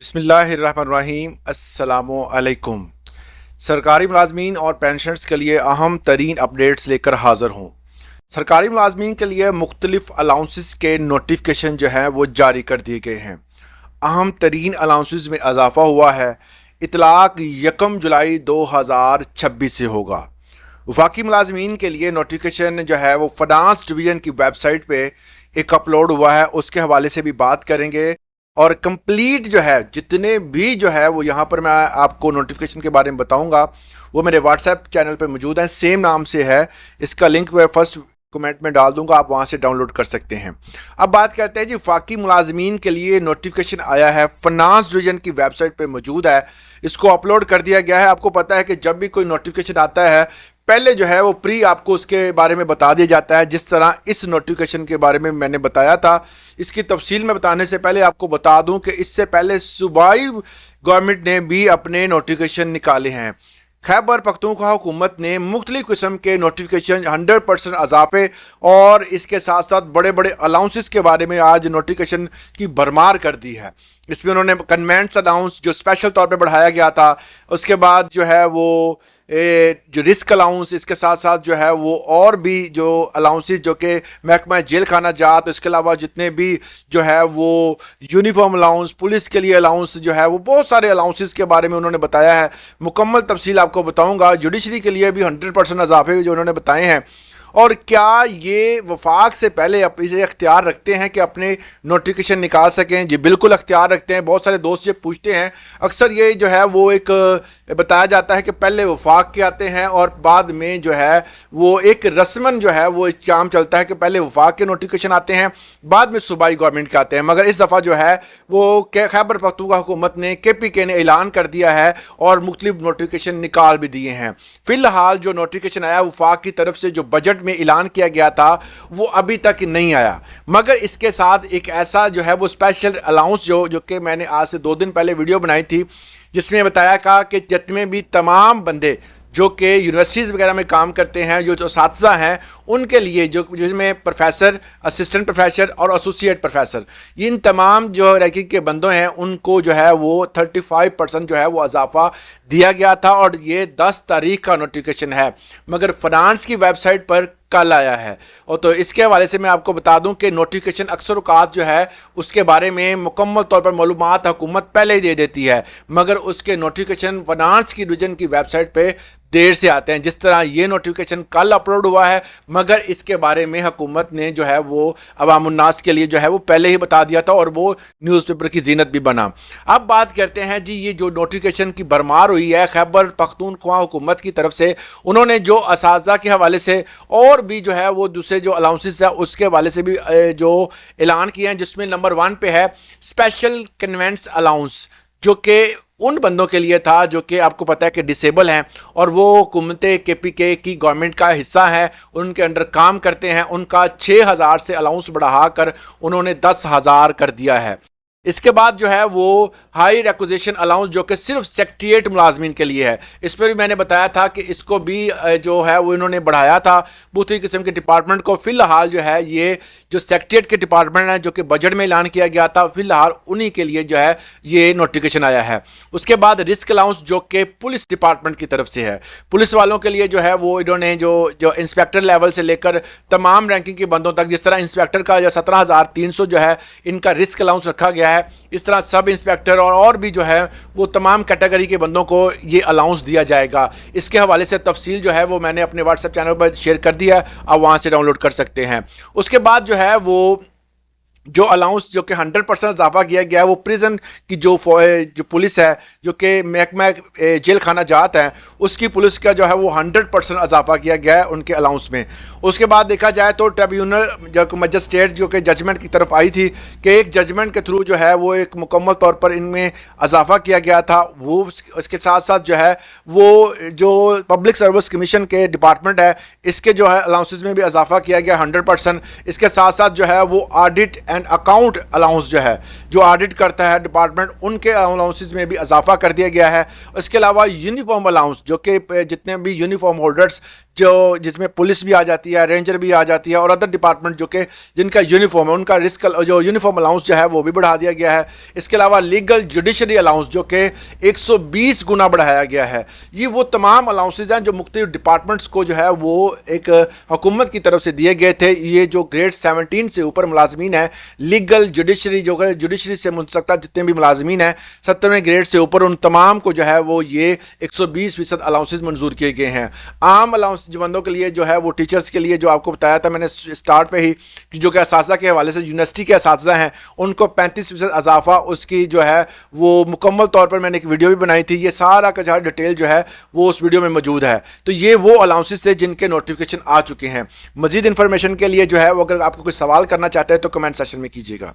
बिस्मिल्लाहिर्रहमानिर्रहीम। अस्सलामुअलैकुम। सरकारी मुलाजमीन और पेंशनर्स के लिए अहम तरीन अपडेट्स लेकर हाज़िर हूँ। सरकारी मुलाजमीन के लिए मुख्तलिफ अलाउंसेस के नोटिफिकेशन जो हैं वो जारी कर दिए गए हैं। अहम तरीन अलाउंसेस में इजाफा हुआ है। इतलाक 1 जुलाई 2026 से होगा। वफाकी मुलाजमीन के लिए नोटिफिकेशन जो है वो फाइनेंस डिवीज़न की वेबसाइट पे एक अपलोड हुआ है, उसके हवाले से भी बात करेंगे। और कंप्लीट जो है जितने भी जो है वो यहाँ पर मैं आपको नोटिफिकेशन के बारे में बताऊंगा, वो मेरे व्हाट्सएप चैनल पे मौजूद है, सेम नाम से है। इसका लिंक मैं फर्स्ट कमेंट में डाल दूंगा, आप वहाँ से डाउनलोड कर सकते हैं। अब बात करते हैं जी, वफाकी मुलाजमीन के लिए नोटिफिकेशन आया है, फाइनेंस डिवीज़न की वेबसाइट पे मौजूद है, इसको अपलोड कर दिया गया है। आपको पता है कि जब भी कोई नोटिफिकेशन आता है पहले जो है वो प्री आपको उसके बारे में बता दिया जाता है, जिस तरह इस नोटिफिकेशन के बारे में मैंने बताया था। इसकी तफसील में बताने से पहले आपको बता दूं कि इससे पहले सूबाई गवर्नमेंट ने भी अपने नोटिफिकेशन निकाले हैं। खैबर पख्तूनख्वा हुकूमत ने मुख्तलिफ किस्म के नोटिफिकेशन 100% अजाफे और इसके साथ साथ बड़े बड़े अलाउंसेस के बारे में आज नोटिफिकेशन की भरमार कर दी है। इसमें उन्होंने कन्वेंट्स अलाउंस जो स्पेशल तौर पे बढ़ाया गया था, उसके बाद जो है वो जो रिस्क अलाउंस, इसके साथ साथ जो है वो और भी जो अलाउंसेस जो कि महकमा जेल खाना जात, इसके अलावा जितने भी जो है वो यूनिफॉर्म अलाउंस, पुलिस के लिए अलाउंस जो है वो बहुत सारे अलाउंसेस के बारे में उन्होंने बताया है। मुकम्मल तफसील आपको बताऊंगा। जुडिशरी के लिए भी 100% इजाफे जो उन्होंने बताए हैं। और क्या ये वफाक से पहले इसे अख्तियार रखते हैं कि अपने नोटिफिकेशन निकाल सकें? जी बिल्कुल अख्तियार रखते हैं। बहुत सारे दोस्त ये पूछते हैं, अक्सर ये जो है वो एक बताया जाता है कि पहले वफाक के आते हैं और बाद में जो है वो एक रस्मन जो है वो चाम चलता है कि पहले वफाक के नोटिफिकेशन आते हैं, बाद में सूबाई गवर्नमेंट के आते हैं। मगर इस दफ़ा जो है वो खैबर पख्तूनख्वा हुकूमत ने KPK ने ऐलान कर दिया है और मुख्तलिफ नोटिफिकेशन निकाल भी दिए हैं। फिलहाल जो नोटिफिकेशन आया वफाक की तरफ से, जो बजट में ऐलान किया गया था, वो अभी तक नहीं आया। मगर इसके साथ एक ऐसा जो है वो स्पेशल अलाउंस जो कि मैंने आज से 2 दिन पहले वीडियो बनाई थी, जिसमें बताया था कि जितने भी तमाम बंदे जो कि यूनिवर्सिटीज़ वगैरह में काम करते हैं, जो असातिज़ा हैं, उनके लिए जो जिसमें प्रोफेसर, असिस्टेंट प्रोफेसर और एसोसिएट प्रोफेसर, इन तमाम जो रैंकिंग के बंदों हैं उनको जो है वो 35% जो है वो इजाफा दिया गया था। और ये 10 तारीख का नोटिफिकेशन है, मगर फाइनेंस की वेबसाइट पर कल आया है। और तो इसके हवाले से मैं आपको बता दूं कि नोटिफिकेशन अक्सर औकात जो है उसके बारे में मुकम्मल तौर पर मालूमात हुकूमत पहले ही दे देती है, मगर उसके नोटिफिकेशन फाइनेंस की डिवीजन की वेबसाइट पे देर से आते हैं। जिस तरह ये नोटिफिकेशन कल अपलोड हुआ है, मगर इसके बारे में हुकूमत ने जो है वो अवामुन्नास के लिए जो है वो पहले ही बता दिया था और वो न्यूज़पेपर की जीनत भी बना। अब बात करते हैं जी, ये जो नोटिफिकेशन की भरमार हुई है खैबर पख्तूनख्वा हुकूमत की तरफ से, उन्होंने जो असातिज़ा के हवाले से और भी जो है वो दूसरे जो अलाउंसेस है उसके हवाले से भी जो ऐलान किए हैं, जिसमें नंबर 1 पे है स्पेशल कन्वेंट्स अलाउंस, जो कि उन बंदों के लिए था जो कि आपको पता है कि डिसेबल हैं और वो हुकूमत KPK की गवर्नमेंट का हिस्सा है, उनके अंडर काम करते हैं। उनका 6,000 से अलाउंस बढ़ाकर उन्होंने 10,000 कर दिया है। इसके बाद जो है वो हाई रिक्विजिशन अलाउंस, जो कि सिर्फ सेक्रेटेरिएट मुलाजमीन के लिए है, इस पर भी मैंने बताया था कि इसको भी जो है वो इन्होंने बढ़ाया था दूसरी किस्म के डिपार्टमेंट को। फिलहाल जो है ये जो सेक्रेटेरिएट के डिपार्टमेंट है, जो कि बजट में ऐलान किया गया था, फिलहाल उन्हीं के लिए जो है ये नोटिफिकेशन आया है। उसके बाद रिस्क अलाउंस, जो कि पुलिस डिपार्टमेंट की तरफ से है, पुलिस वालों के लिए जो है वो इन्होंने जो इंस्पेक्टर लेवल से लेकर तमाम रैंकिंग के बंदों तक, जिस तरह इंस्पेक्टर का जो 17,300 जो है इनका रिस्क अलाउंस रखा गया है, इस तरह सब इंस्पेक्टर और भी जो है वो तमाम कैटेगरी के बंदों को ये अलाउंस दिया जाएगा। इसके हवाले से तफसील जो है वो मैंने अपने व्हाट्सएप चैनल पर शेयर कर दिया है, आप वहाँ से डाउनलोड कर सकते हैं। उसके बाद जो है वो जो अलाउंस जो कि 100% इजाफा किया गया है, वो प्रिजन की जो पुलिस है, जो कि महकमा जेल खाना जात है, उसकी पुलिस का जो है वो 100% इजाफा किया गया है उनके अलाउंस में। उसके बाद देखा जाए तो ट्रिब्यूनल जो मजिस्ट्रेट जो कि जजमेंट की तरफ आई थी कि एक जजमेंट के थ्रू जो है वो एक मुकम्मल तौर पर इनमें इजाफा किया गया था। वो उसके साथ साथ जो है वो जो पब्लिक सर्विस कमीशन के डिपार्टमेंट है, इसके जो है अलाउंसेस में भी इजाफा किया गया 100%। इसके साथ साथ जो है वो ऑडिट एंड अकाउंट अलाउंस जो है, जो ऑडिट करता है डिपार्टमेंट, उनके अलाउंसेस में भी इजाफा कर दिया गया है। इसके अलावा यूनिफॉर्म अलाउंस, जो कि जितने भी यूनिफॉर्म होल्डर्स جس میں پولیس بھی آ جاتی ہے, رینجر بھی آ جاتی ہے, اور ادر ڈپارٹمنٹ جو کہ جن کا یونیفارم ہے ان کا رسک جو یونیفارم الاؤنس جو ہے وہ بھی بڑھا دیا گیا ہے. اس کے علاوہ لیگل جوڈیشری الاؤنس جو کہ 120 گنا بڑھایا گیا ہے. یہ وہ تمام الاؤنسز ہیں جو مختلف ڈپارٹمنٹس کو جو ہے وہ ایک حکومت کی طرف سے دیے گئے تھے. یہ جو گریڈ 17 سے اوپر ملازمین ہیں, لیگل جوڈیشری جو ہے جوڈیشری سے منسلک جتنے بھی ملازمین ہیں 17ویں گریڈ سے اوپر, ان تمام کو جو ہے وہ یہ 120% الاؤنسز منظور کیے گئے ہیں. عام الاؤنس بندوں کے لیے جو ہے وہ ٹیچرز کے لیے جو آپ کو بتایا تھا میں نے سٹارٹ پہ ہی کہ جو کہ اساتذہ کے حوالے سے یونیورسٹی کے اساتذہ ہیں ان کو 35% اضافہ, اس کی جو ہے وہ مکمل طور پر میں نے ایک ویڈیو بھی بنائی تھی. یہ سارا کا جو ڈیٹیل جو ہے وہ اس ویڈیو میں موجود ہے. تو یہ وہ الاؤنسز تھے جن کے نوٹیفیکیشن آ چکے ہیں. مزید انفارمیشن کے لیے جو ہے وہ اگر آپ کو کوئی سوال کرنا چاہتے ہیں تو کمنٹ سیکشن میں کیجیے گا.